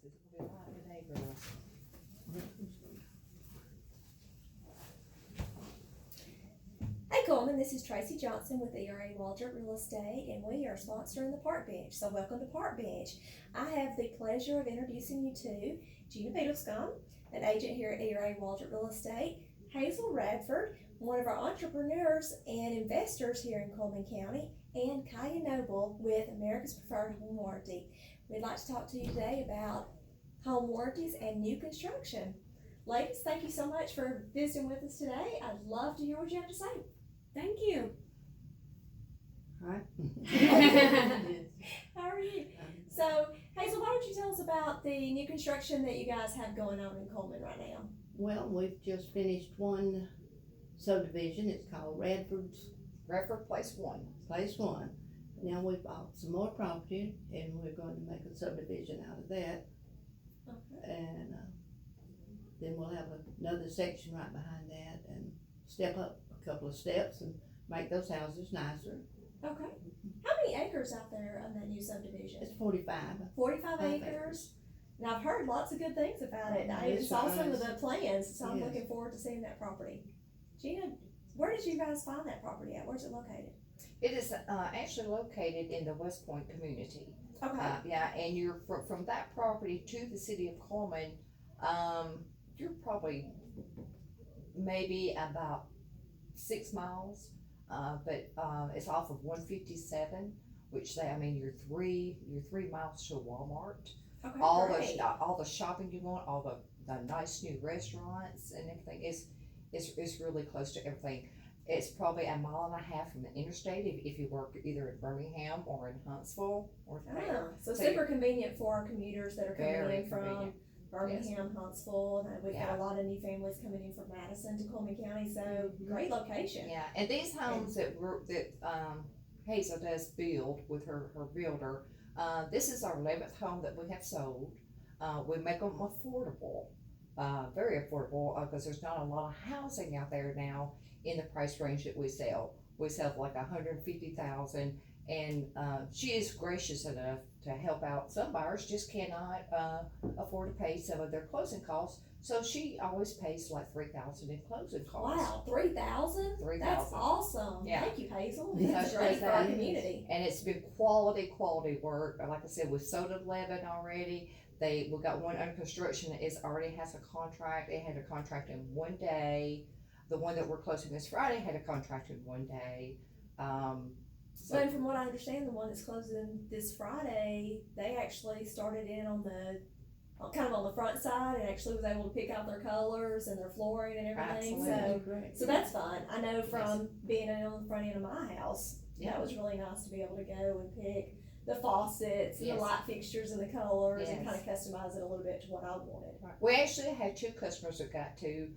It's gonna be light today, girls. Hey Coleman, this is Traci Johnson with ERA Waldrop Real Estate, and we are sponsoring the Park Bench. So welcome to Park Bench. I have the pleasure of introducing you to Gena Beadlescomb, an agent here at ERA Waldrop Real Estate, Hazel Radford, one of our entrepreneurs and investors here in Coleman County, and Kaia Noble with America's Preferred Home Warranty. We'd like to talk to you today about home warranties and new construction. Ladies, thank you so much for visiting with us today. I'd love to hear what you have to say. Thank you. Hi. How are you? So, Hazel, why don't you tell us about the new construction that you guys have going on in Coleman right now? Well, we've just finished one subdivision. It's called Radford Place 1. Place 1. Now we've bought some more property and we're going to make a subdivision out of that. Okay. And then we'll have another section right behind that and step up a couple of steps and make those houses nicer. Okay. How many acres out there on that new subdivision? It's 45. 45 acres. Now, I've heard lots of good things about it. I even It's saw some of nice. the plans, so I'm Yes. looking forward to seeing that property. Gena, where did you guys find that property at? Where's it located? It is actually located in the West Point community. Okay. Yeah, and you're from that property to the city of Coleman, you're probably maybe about 6 miles. But it's off of 157, which you're 3 miles to Walmart. Okay, All great. all the shopping you want, all the nice new restaurants and everything is really close to everything. It's probably 1.5 miles from the interstate if you work either in Birmingham or in Huntsville or there. So super convenient for our commuters that are coming Very in from convenient. Birmingham, Huntsville, and we've got Yeah. a lot of new families coming in from Madison to Coleman County, so great location. Yeah, and these homes that Hazel does build with her builder, this is our 11th home that we have sold. We make them affordable, very affordable, because there's not a lot of housing out there now in the price range that we sell. We sell like 150,000, and she is gracious enough to help out. Some buyers just cannot afford to pay some of their closing costs, so she always pays like $3,000 in closing costs. Wow, 3,000? $3,000. That's awesome. Yeah. Thank you, Hazel. Yeah, That's she great does for our that. community. And it's been quality work. Like I said, we've sold 11 already. We got one under construction that already has a contract. It had a contract in 1 day. The one that we're closing this Friday had a contract in 1 day. And from what I understand, the one that's closing this Friday, they actually started in on the front side and actually was able to pick out their colors and their flooring and everything. Absolutely. So that's fun. I know from being on the front end of my house, that was really nice to be able to go and pick the faucets and the light fixtures and the colors and kind of customize it a little bit to what I wanted. Right. We actually had 2 customers that got to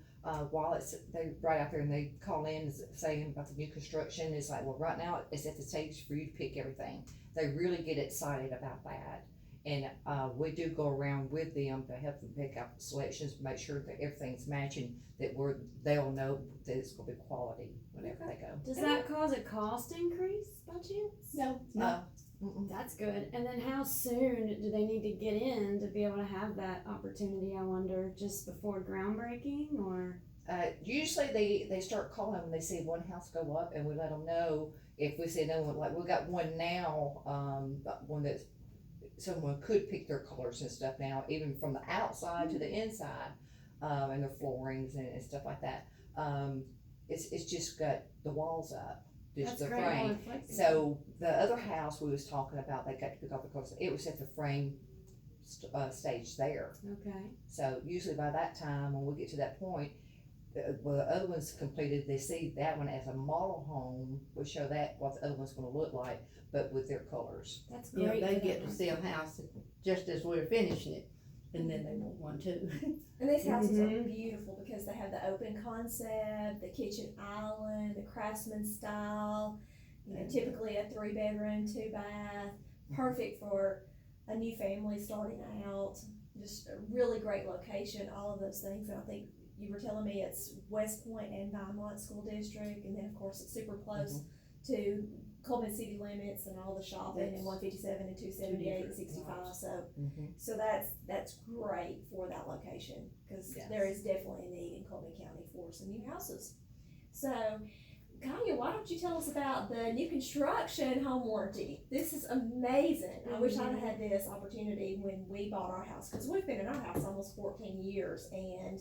while they right out there and they call in saying about the new construction. It's like, well, right now it's at the stage for you to pick everything. They really get excited about that, and we do go around with them to help them pick out the selections, make sure that everything's matching, that they'll know that it's gonna be quality whenever they go. Does that cause a cost increase by chance? No. That's good. And then how soon do they need to get in to be able to have that opportunity, I wonder, just before groundbreaking or? Usually they start calling when they see one house go up, and we let them know if we see another one. Like we got one now, one that someone could pick their colors and stuff now, even from the outside to the inside, and the floorings and stuff like that. It's just got the walls up. Just That's the great. frame. So the other house we was talking about, they got to pick up the colors. It was at the frame stage there. Okay. So usually by that time, when we get to that point, well, the other one's completed. They see that one as a model home. We show that what the other one's going to look like, but with their colors. That's Yeah, great. they get to see a house just as we're finishing it, and then they want one too. And these houses are beautiful because they have the open concept, the kitchen island, the craftsman style, typically a 3-bedroom, 2-bath, perfect for a new family starting out. Just a really great location, all of those things. And I think you were telling me it's West Point and Vinemont School District, and then of course it's super close to Coleman city limits and all the shopping and That's 157 and 278 and different 65. lots. So Mhm. so that's great for that location because Yes. there is definitely a need in Coleman County for some new houses. So, Kaia, why don't you tell us about the new construction home warranty? This is amazing. I wish I'd had this opportunity when we bought our house because we've been in our house almost 14 years, and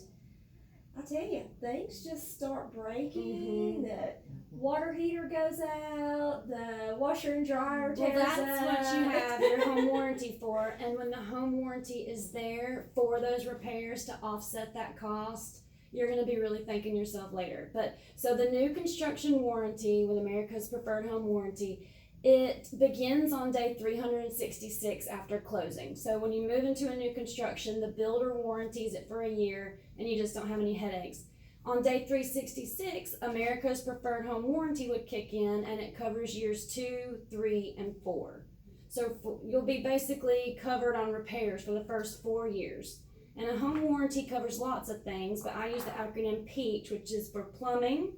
I tell you, things just start breaking. The water heater goes out, the washer and dryer Well, tears that's up. what you have your home warranty for, and when the home warranty is there for those repairs to offset that cost, you're going to be really thanking yourself later. But so the new construction warranty with America's Preferred Home Warranty, it begins on day 366 after closing. So when you move into a new construction, the builder warranties it for a year, and you just don't have any headaches. On day 366, America's Preferred Home Warranty would kick in, and it covers years 2, 3, and 4. So you'll be basically covered on repairs for the first 4 years. And a home warranty covers lots of things, but I use the acronym PEACH, which is for plumbing,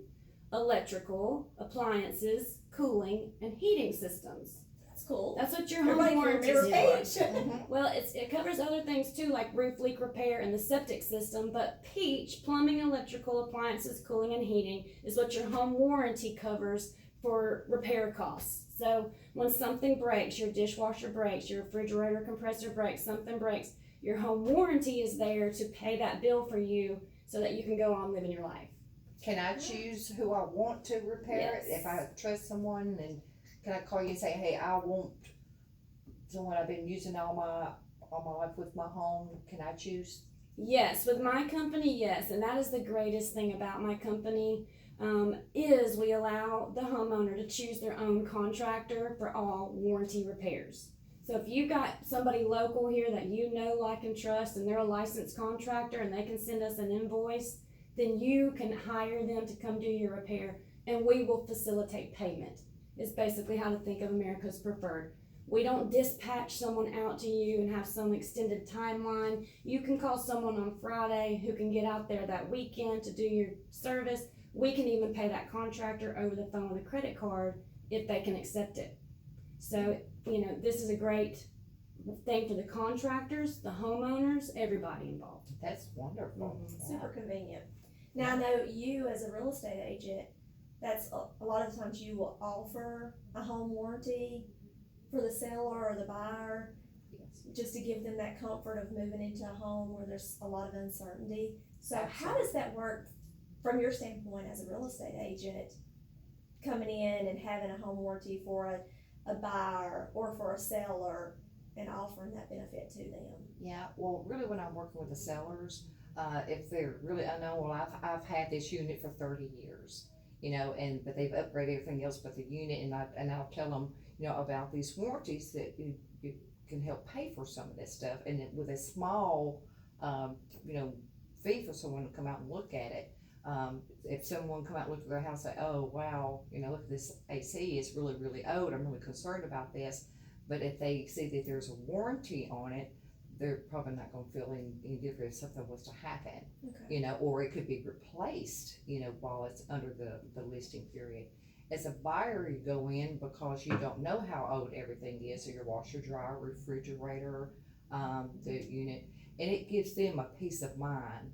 electrical, appliances, cooling, and heating systems. That's cool. That's what your home Everybody can warranty is remember for. Peach. Mhm. Well, it covers other things too, like roof leak repair and the septic system, but PEACH, plumbing, electrical, appliances, cooling, and heating, is what your home warranty covers for repair costs. So when something breaks, your dishwasher breaks, your refrigerator compressor breaks, something breaks, your home warranty is there to pay that bill for you so that you can go on living your life. Can I choose who I want to repair it? Yes. If I trust someone, and can I call you and say, hey, I want someone I've been using all my life with my home? Can I choose? Yes, with my company, yes, and that is the greatest thing about my company, is we allow the homeowner to choose their own contractor for all warranty repairs. So if you've got somebody local here that you know, like, and trust, and they're a licensed contractor and they can send us an invoice, then you can hire them to come do your repair, and we will facilitate payment. Is basically how to think of America's Preferred. We don't dispatch someone out to you and have some extended timeline. You can call someone on Friday who can get out there that weekend to do your service. We can even pay that contractor over the phone with a credit card if they can accept it. So, this is a great thing for the contractors, the homeowners, everybody involved. That's wonderful. Yeah. Super convenient. Now I know you as a real estate agent, that's a lot of the times you will offer a home warranty for the seller or the buyer, Yes. just to give them that comfort of moving into a home where there's a lot of uncertainty. So how Absolutely. does that work from your standpoint as a real estate agent, coming in and having a home warranty for a buyer or for a seller and offering that benefit to them? Yeah, well, really when I'm working with the sellers, if they're really unknown, well, I've had this unit for 30 years, but they've upgraded everything else but the unit, and I'll tell them, about these warranties that you can help pay for some of this stuff, and with a small, fee for someone to come out and look at it. If someone come out and look at their house and say, oh, wow, look at this AC, it's really, really old, I'm really concerned about this. But if they see that there's a warranty on it, they're probably not gonna feel any different if something was to happen, Okay. or it could be replaced, while it's under the listing period. As a buyer, you go in because you don't know how old everything is, so your washer, dryer, refrigerator, the unit, and it gives them a peace of mind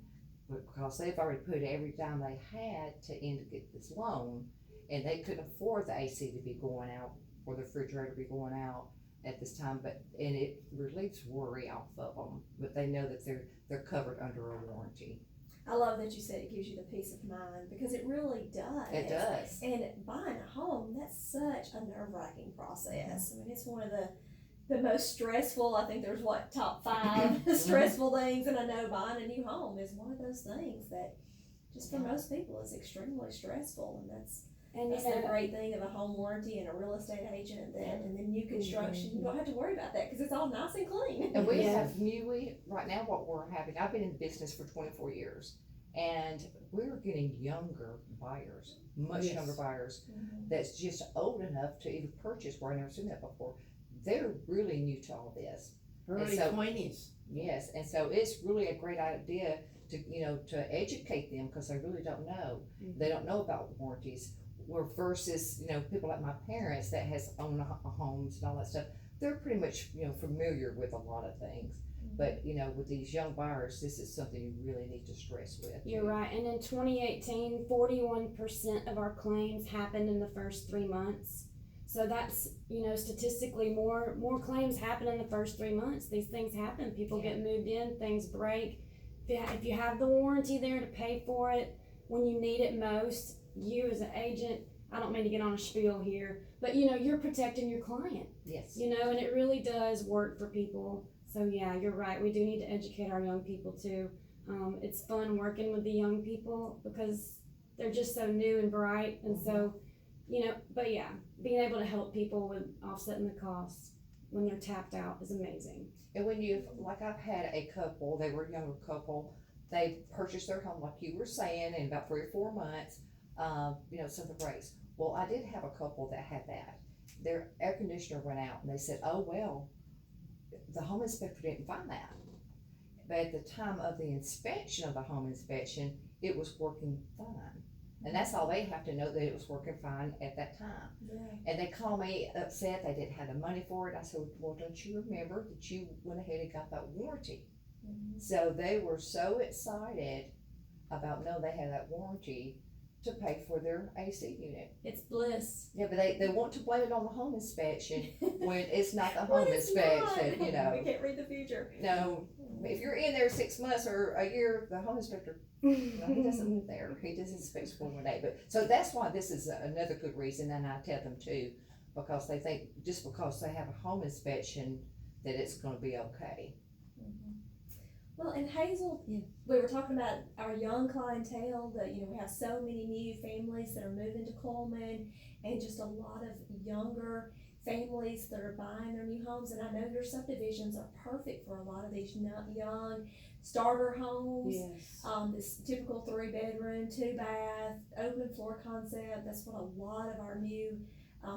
because they've already put every dime they had to get this loan, and they couldn't afford the AC to be going out or the refrigerator to be going out at this time, and it relieves worry off of them, but they know that they're covered under a warranty. I love that you said it gives you the peace of mind because it really does. It does. And buying a home, that's such a nerve-wracking process. I mean, it's one of the most stressful, I think there's top 5 stressful things, and I know buying a new home is one of those things that just for most people is extremely stressful, and that's the great thing of a home warranty and a real estate agent and then new construction. You don't have to worry about that because it's all nice and clean. And we have right now what we're having, I've been in business for 24 years, and we're getting younger buyers, much Yes. younger buyers, Mhm. that's just old enough to even purchase, where I've never seen that before. They're really new to all this. Early so- 20s. Yes, and so it's really a great idea to educate them because they really don't know. They don't know about warranties. where versus, people like my parents that has owned homes and all that stuff, they're pretty much, familiar with a lot of things. But, with these young buyers, this is something you really need to stress with. You're right. And in 2018, 41% of our claims happened in the first 3 months. So that's, statistically more claims happen in the first 3 months. These things happen. People get moved in, things break. If you have the warranty there to pay for it when you need it most, you as an agent, I don't mean to get on a spiel here, but you're protecting your client. Yes. And it really does work for people. So yeah, you're right. We do need to educate our young people too. It's fun working with the young people because they're just so new and bright, and so, but yeah, being able to help people with offsetting the costs when they're tapped out is amazing. And when I've had a couple, they were a younger couple, they purchased their home like you were saying in about 3 or 4 months, something breaks. Well, I did have a couple that had that. Their air conditioner went out and they said, oh, well, the home inspector didn't find that. But at the time of the inspection of the home inspection, it was working fine. And that's all they have to know, that it was working fine at that time. Yeah. And they called me upset, they didn't have the money for it. I said, well, don't you remember that you went ahead and got that warranty? So they were so excited about knowing they had that warranty to pay for their AC unit. It's bliss. Yeah, but they want to blame it on the home inspection when it's not the Well, home it's inspection, not. We can't read the future. No, if you're in there 6 months or a year, the home inspector, he doesn't live there. He just inspects for 1 day. But so that's why this is another good reason, and I tell them too, because they think just because they have a home inspection that it's going to be okay. Well, and Hazel, we were talking about our young clientele, that, we have so many new families that are moving to Coleman, and just a lot of younger families that are buying their new homes. And I know your subdivisions are perfect for a lot of these young starter homes. Yes. This typical 3-bedroom, 2-bath, open floor concept. That's what a lot of our new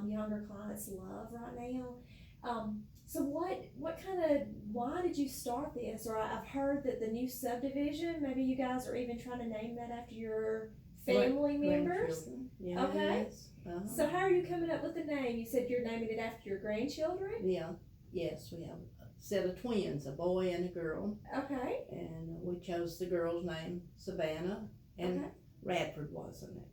younger clients love right now. So why did you start this? Or I've heard that the new subdivision, maybe you guys are even trying to name that after your family members. Yeah, Okay. yes. Uh-huh. So how are you coming up with the name? You said you're naming it after your grandchildren? Yeah, yes, we have a set of twins, a boy and a girl, Okay. and we chose the girl's name, Savannah, and Okay. Radford wasn't it?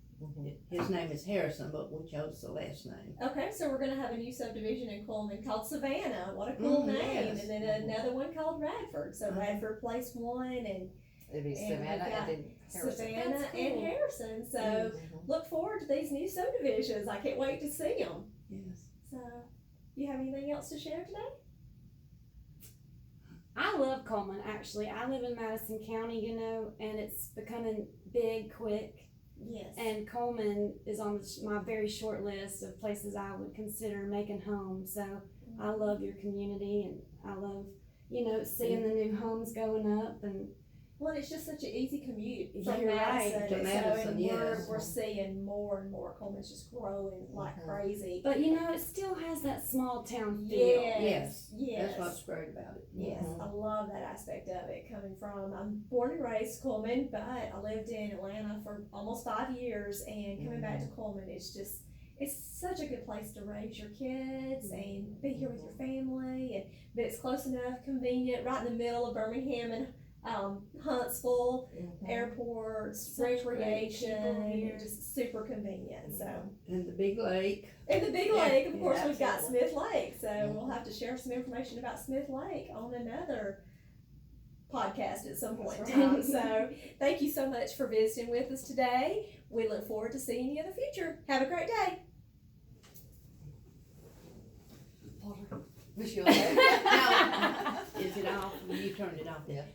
His name is Harrison, but we chose the last name. Okay, so we're gonna have a new subdivision in Coleman called Savannah. What a cool name. Yes. And then another one called Radford. So Radford Place 1 and It'd be And Savannah we've got and then Harrison. Savannah That's cool. and Harrison. So look forward to these new subdivisions. I can't wait to see them. Yes. So, you have anything else to share today? I love Coleman, actually. I live in Madison County, and it's becoming big quick. Yes. And Coleman is on my very short list of places I would consider making home. So I love your community, and I love, seeing the new homes going up. And Well, it's just such an easy commute from You're right. Madison. To and Madison, and yes. we're seeing more and more. Coleman's just growing like crazy. But it still has that small town feel. Yes. That's what's great about it. Yes, I love that aspect of it. Coming from, I'm born and raised Coleman, but I lived in Atlanta for almost 5 years, and coming back to Coleman, it's such a good place to raise your kids and be here with your family, but it's close enough, convenient, right in the middle of Birmingham and Huntsville, airports, recreation, just super convenient. So, And the big lake. and the big lake, of course, Yeah, we've got absolutely. Smith Lake. So we'll have to share some information about Smith Lake on another podcast at some point in That's time. right. So thank you so much for visiting with us today. We look forward to seeing you in the future. Have a great day. Was you okay? Is it off? You turned it off. Yeah.